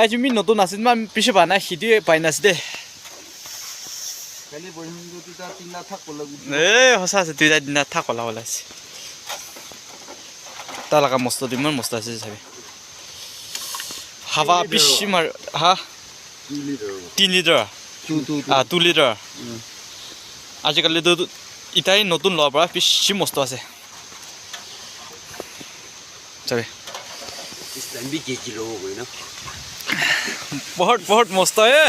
তাই তুমি নতুন আছিল মান পিছে পানা হিদি পাই নাছিলে কালি বহিমটো তিতা তিনা থাক লাগু এ হসা আছে দুইটা দিনা থাক কলা ওলাইছে তালাকা মস্ত দিমান মস্ত আছে চাবি হাৱা পিছি মাৰ হা 3 লিটাৰ 2 লিটাৰ আজিকালি তো ইটাই নতুন লোৱাৰ পৰা পিছি মস্ত আছে চাবি ইসলামী কে কিলো হৈ না বহুত বহুত মস্ত এ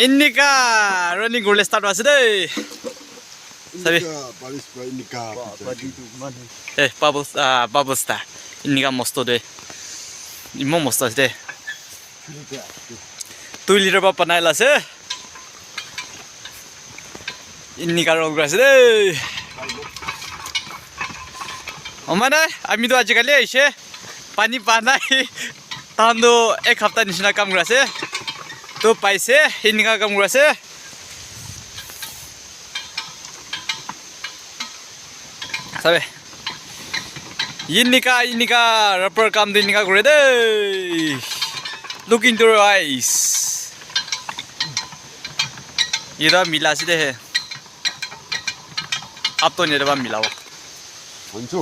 ইন্নিকা ৰনিং গলে ষ্টাৰ্ট আছে দেই চাবি পালিশ পাই নিকা পাদিটো মানে এ বাবস্তা ইন্নিকা মস্ত দে ইমান মস্ত আছে দে 2 লিটাৰ পৰা বনাই লাছে ইন্নিকা ৰং আছে দেই মানে আমিতো আজিকালি আহিছে পানী পানাই তাহাঁতো এক সপ্তাহ নিচিনা কাম কৰি আছে তো পাইছে ইন্নিকা কাম কৰি আছে চাবে ইন্নিকা ৰাপাৰ কাম দি ইন্নিকা কৰে দেই লুক ইনটু ইউৰ আইজ ইৰা মিলা আছে দে আপ তো নেবা মিলাব হনছো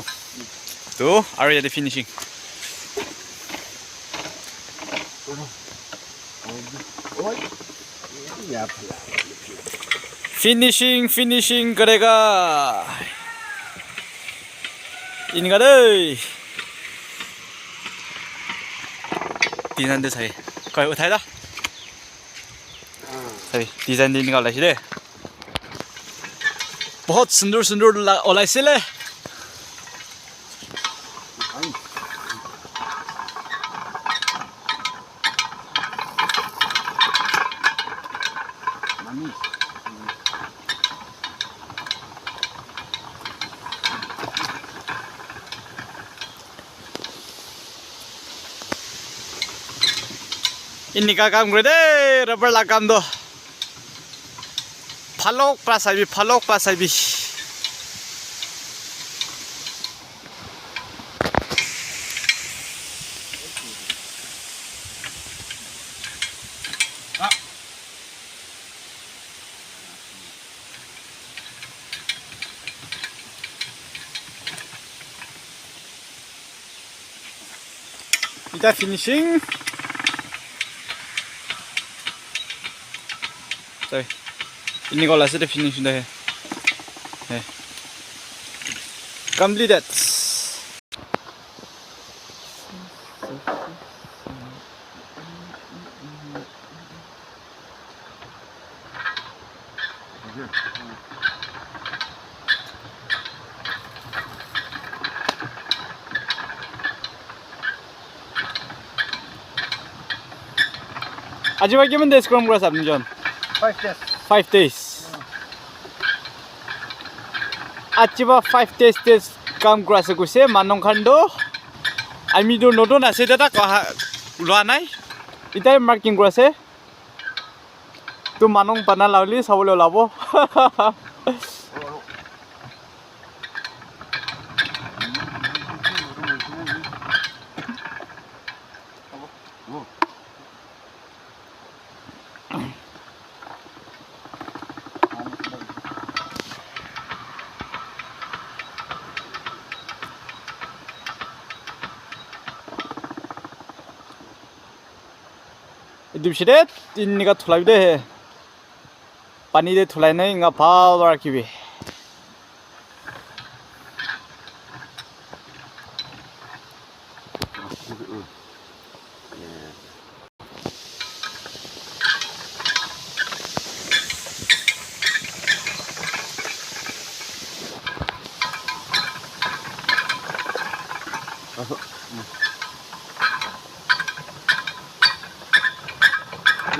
তো আৰু ইয়াতে ফিনিশিং फिनिशिंग करेगा इनका दे डिजाइन दे सही कहीं उठाए दा सही डिजाइन दे निकाल लाइए दे बहुत सुंदर ओलाई से ले इन्निका काम करे दे रबर ला काम दो फालक पासाबी इटा finishing Sorry. Ini kalau hasil dah finish dah. Completed. Aji bagaimana deh scrum gua sabun John? 5 days. Achiba 5 days কাম কৰাছে কৈছে মানং খান্ড আমি তো নতুন আছে দাদা লোৱা নাই ইটাই মাৰ্কিং কৰাছে তো মানং পানা লাউলি চাবলৈ ওলাব Dipside ini kat thulai deh, pani deh thulai nih nggak pal kibi.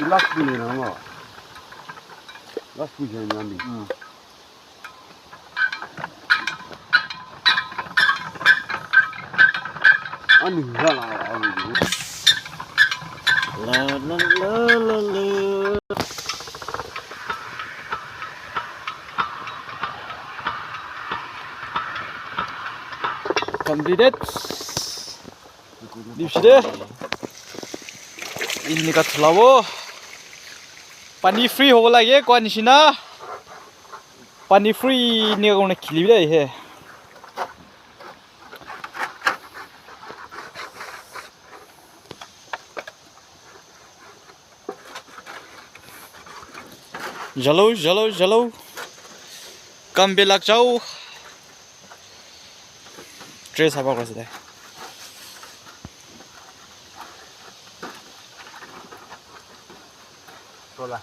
Last punya nama. Last punya nanti. Ani salah aku. La. Completed. Dipside. इनका थुलावो पानी फ्री हो लगे को निशिना पानी फ्री ने को खिली दे है जलो जलो जलो कम बेलक जाओ ड्रेस हवा कर सकते Tola.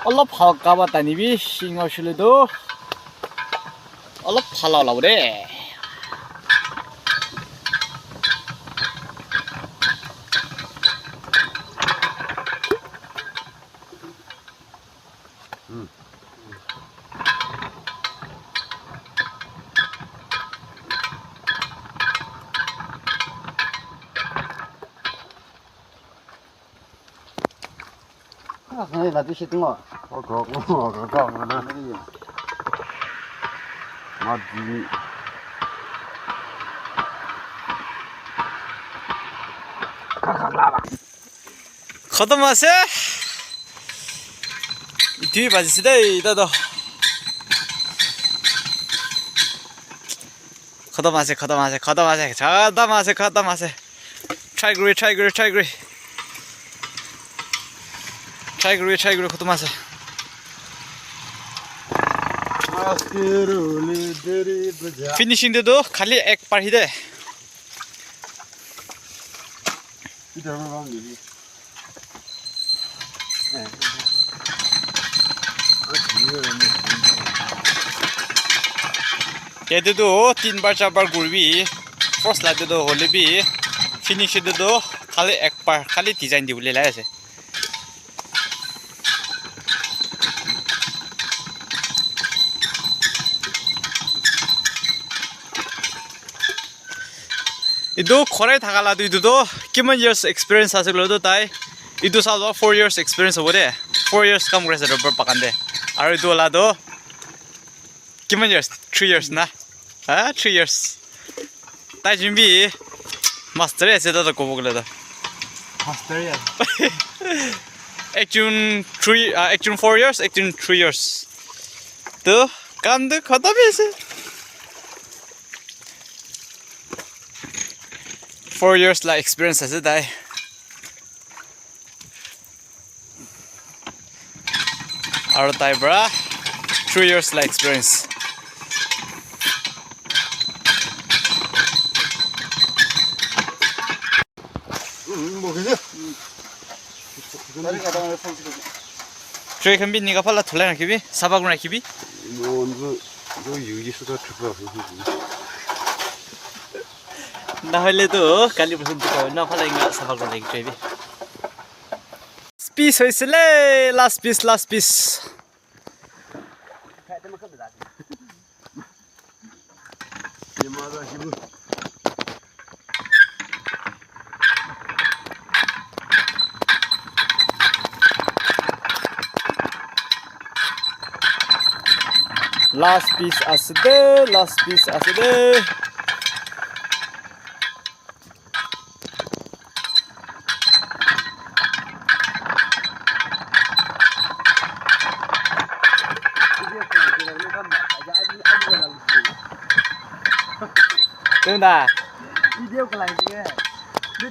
얼럽 할까 봤다니 비 싱어실래도 얼럽 할라라 그래 Này là tôi sẽ tung ngọ. Có nó. Mà gì? खतम आसे इतनी बाजी सीधे इधर तो खतम आसे ट्राई करो खतम आसे फिनिशिंग दे दो खाली एक पार ही दे इधर में बांध दीजिए ये दे दो 3 बार 4 बार गुरबी फर्स्ट ला दे दो होले भी फिनिश दे दो खाली एक पार खाली डिजाइन दी बोले लाए से 이도 거래 다갈라도 이도도 기만 years experience 하실로도 다이 이도 살도 4 years experience 오래 4 years come 그래서 러버 박한데 아르 이도라도 기만 years 3 years 나 아 3 years 다이 준비 마스터에 세다도 고보글라다 Master야. 액준 4 years 액준 3 years 또 감도 거다비세 4 years like experience as it die. Our die bra 3 years like experience. 뭐 그지? 다리가 너무 예쁘지. 저기 근비 니가 팔라 돌래나 기비? 사바구나 기비? 뭐 언제 저 유지수가 들어가. 나할래 또 갈리 무슨 또 나 팔라 인가 사바구나 기 저기. Piece 있을래? Last piece. 예마다 힘을 Last piece asde. Tunda. Video cái này thì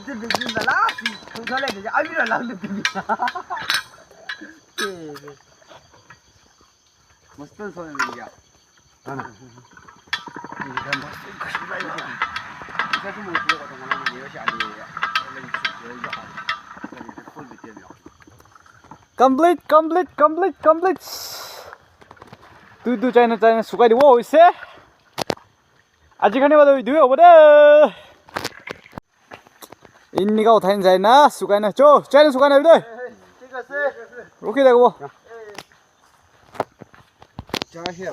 cái Bên là lá thì không thấy lại để ai biết là làm được cái gì. Mustang soalnya dia. 하나. Kita mesti kasih lagi. Kita tu mau buat dengan orang dia si Ali. Lagi dia jahat. Lagi full detail dia. Complete. Tu China sukai di wo ise. 아직 하네 봐도 누에 오버다. 인니가 어타인 자이나 수가이나 저 자이나 수가이나 이들. ঠিক আছে. 오케이 되고. Jangan siap.